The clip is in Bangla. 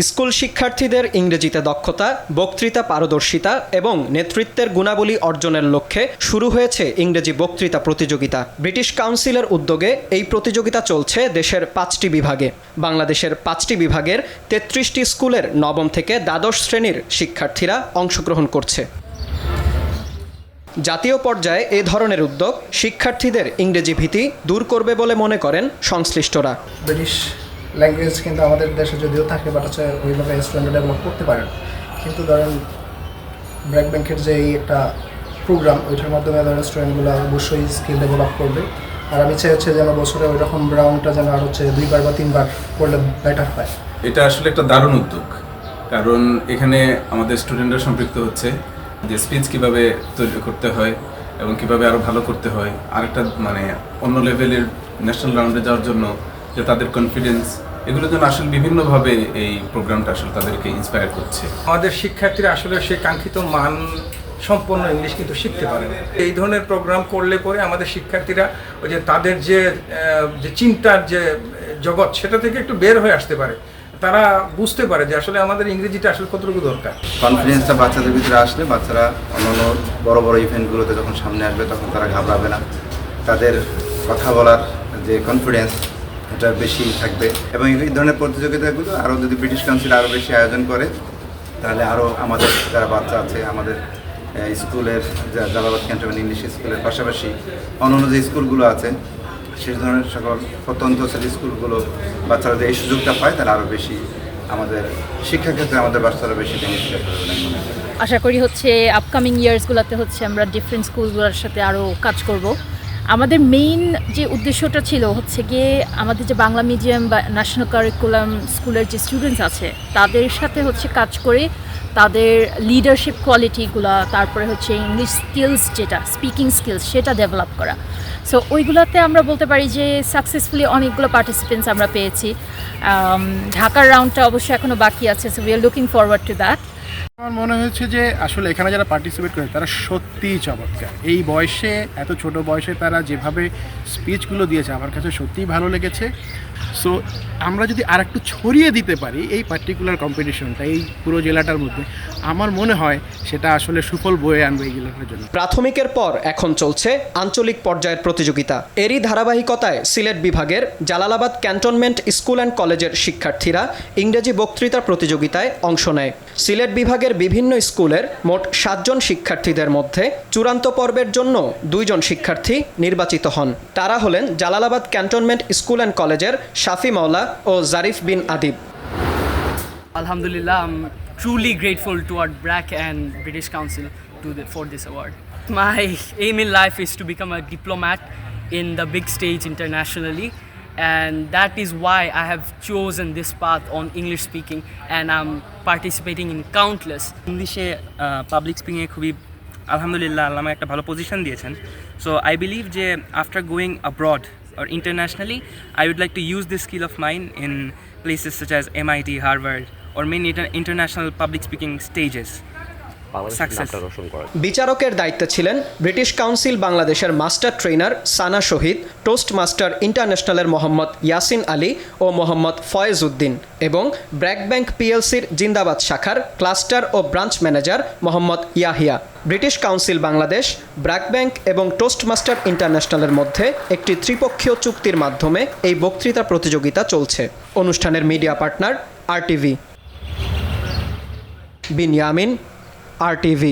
স্কুল শিক্ষার্থীদের ইংরেজিতে দক্ষতা, বক্তৃতা পারদর্শিতা এবং নেতৃত্বের গুণাবলী অর্জনের লক্ষ্যে শুরু হয়েছে ইংরেজি বক্তৃতা প্রতিযোগিতা। ব্রিটিশ কাউন্সিলের উদ্যোগে এই প্রতিযোগিতা চলছে দেশের 5টি বিভাগে। বাংলাদেশের 5টি বিভাগের 33টি স্কুলের নবম থেকে দ্বাদশ শ্রেণীর শিক্ষার্থীরা অংশগ্রহণ করছে। জাতীয় পর্যায়ে এ ধরনের উদ্যোগ শিক্ষার্থীদের ইংরেজি ভীতি দূর করবে বলে মনে করেন সংশ্লিষ্টরা। ব্রিটিশ ল্যাঙ্গুয়েজ কিন্তু আমাদের দেশে যদিও থাকে, বাট হচ্ছে ওইভাবে স্টুডেন্ট ডেভেলপ করতে পারেন। কিন্তু ধরেন ব্র্যাক ব্যাংকের যে একটা প্রোগ্রাম, ওইটার মাধ্যমে ধরেন স্টুডেন্টগুলো অবশ্যই স্কিল ডেভেলপ করবে। আর আমি চাই হচ্ছে যেন বছরে ওই রকম রাউন্ডটা যেন আর হচ্ছে 2বার বা 3বার করলে বেটার হয়। এটা আসলে একটা দারুণ উদ্যোগ, কারণ এখানে আমাদের স্টুডেন্টরা সম্পৃক্ত হচ্ছে যে স্পিচ কীভাবে তৈরি করতে হয় এবং কীভাবে আরও ভালো করতে হয়, আরেকটা অন্য লেভেলের ন্যাশনাল রাউন্ডে যাওয়ার জন্য যে তাদের কনফিডেন্স, এগুলোর জন্য আসলে বিভিন্নভাবে এই প্রোগ্রামটা আসলে তাদেরকে ইন্সপায়ার করছে। আমাদের শিক্ষার্থীরা আসলে সেই কাঙ্ক্ষিত মান সম্পন্ন ইংলিশ কিন্তু শিখতে পারে। এই ধরনের প্রোগ্রাম করলে পরে আমাদের শিক্ষার্থীরা ওই যে তাদের যে চিন্তার যে জগৎ, সেটা থেকে একটু বের হয়ে আসতে পারে। তারা বুঝতে পারে যে আসলে আমাদের ইংরেজিটা আসলে কতটুকু দরকার। কনফিডেন্সটা বাচ্চাদের ভিতরে আসলে বাচ্চারা অন্যান্য বড় বড় ইভেন্টগুলোতে যখন সামনে আসবে তখন তারা ঘাবড়াবে না। তাদের কথা বলার যে কনফিডেন্স এটা বেশি থাকবে। এবং এই ধরনের প্রতিযোগিতাগুলো আরও যদি ব্রিটিশ কাউন্সিল আরও বেশি আয়োজন করে, তাহলে আরও আমাদের যারা বাচ্চা আছে আমাদের স্কুলের জালালাবাদ ক্যান্টনমেন্ট ইংলিশ স্কুলের পাশাপাশি অন্যান্য যে স্কুলগুলো আছে সেই ধরনের সকল প্রত্যন্ত স্কুলগুলো বাচ্চারা যে এই সুযোগটা পায়, তারা আরও বেশি আমাদের শিক্ষাক্ষেত্রে আমাদের বাচ্চারা বেশি বেনিফিট করবে। আশা করি হচ্ছে আপকামিং ইয়ার্সগুলোতে হচ্ছে আমরা ডিফারেন্ট স্কুলগুলোর সাথে আরও কাজ করব। আমাদের মেইন যে উদ্দেশ্যটা ছিল হচ্ছে গিয়ে আমাদের যে বাংলা মিডিয়াম বা ন্যাশনাল কারিকুলাম স্কুলের যে স্টুডেন্টস আছে তাদের সাথে হচ্ছে কাজ করে তাদের লিডারশিপ কোয়ালিটিগুলো, তারপরে হচ্ছে ইংলিশ স্কিলস যেটা স্পিকিং স্কিলস সেটা ডেভেলপ করা। সো ওইগুলোতে আমরা বলতে পারি যে সাকসেসফুলি অনেকগুলো পার্টিসিপেন্টস আমরা পেয়েছি। ঢাকার রাউন্ডটা অবশ্যই এখনও বাকি আছে, so we are looking forward to that. আমার মনে হয়েছে যে আসলে এখানে যারা পার্টিসিপেট করে তারা সত্যিই চমৎকার। এই বয়সে, এত ছোট বয়সে তারা যেভাবে স্পিচগুলো দিয়েছে আমার কাছে সত্যিই ভালো লেগেছে। সো আমরা যদি আর একটু ছড়িয়ে দিতে পারি এই পার্টিকুলার কম্পিটিশনটা এই পুরো জেলাটার মধ্যে, আমার মনে হয় সেটা আসলে সুফল বয়ে আনবে এই জেলাটার জন্য। প্রাথমিকের পর এখন চলছে আঞ্চলিক পর্যায়ের প্রতিযোগিতা। এরই ধারাবাহিকতায় সিলেট বিভাগের জালালাবাদ ক্যান্টনমেন্ট স্কুল অ্যান্ড কলেজের শিক্ষার্থীরা ইংরেজি বক্তৃতা প্রতিযোগিতায় অংশ নেয়। সিলেট বিভাগের বিভিন্ন স্কুলের মোট 7 জন শিক্ষার্থীদের মধ্যে চূড়ান্ত পর্বের জন্য 2 জন শিক্ষার্থী নির্বাচিত হন। তারা হলেন জালালাবাদ ক্যান্টনমেন্ট স্কুল অ্যান্ড কলেজের শাফি মাওলা ও জারিফ বিন Adib. Alhamdulillah, I'm truly grateful toward BRAC and British Council for this award. My aim in life is to become a diplomat in the big stage internationally, and that is why I have chosen this path on English speaking, and I'm participating in countless. ইংলিশে পাবলিক স্পিকিংয়ে খুবই আলহামদুলিল্লাহ আল্লাহ আমাকে একটা ভালো পজিশন দিয়েছেন। সো আই বিলিভ যে after going abroad or internationally, I would like to use this skill of mine in places such as MIT, Harvard, or many international public speaking stages. বিচারকের দায়িত্বে ছিলেন ব্রিটিশ কাউন্সিল বাংলাদেশের master trainer Sana Shahid, toast master ইন্টারন্যাশনালের মোহাম্মদ ইয়াসিন আলী ও মোহাম্মদ ফয়েজ উদ্দিন এবং ব্র্যাক ব্যাংক পিএলসির জিন্দাবাদ শাখার ক্লাস্টার ও branch manager Mohammad Yahya. British Council Bangladesh, BRAC bank এবং টোস্ট মাস্টার ইন্টারন্যাশনালের মধ্যে একটি ত্রিপক্ষীয় চুক্তির মাধ্যমে এই বক্তৃতা প্রতিযোগিতা চলছে। অনুষ্ঠানের মিডিয়া পার্টনার RTV। বিন ইয়ামিন, RTV।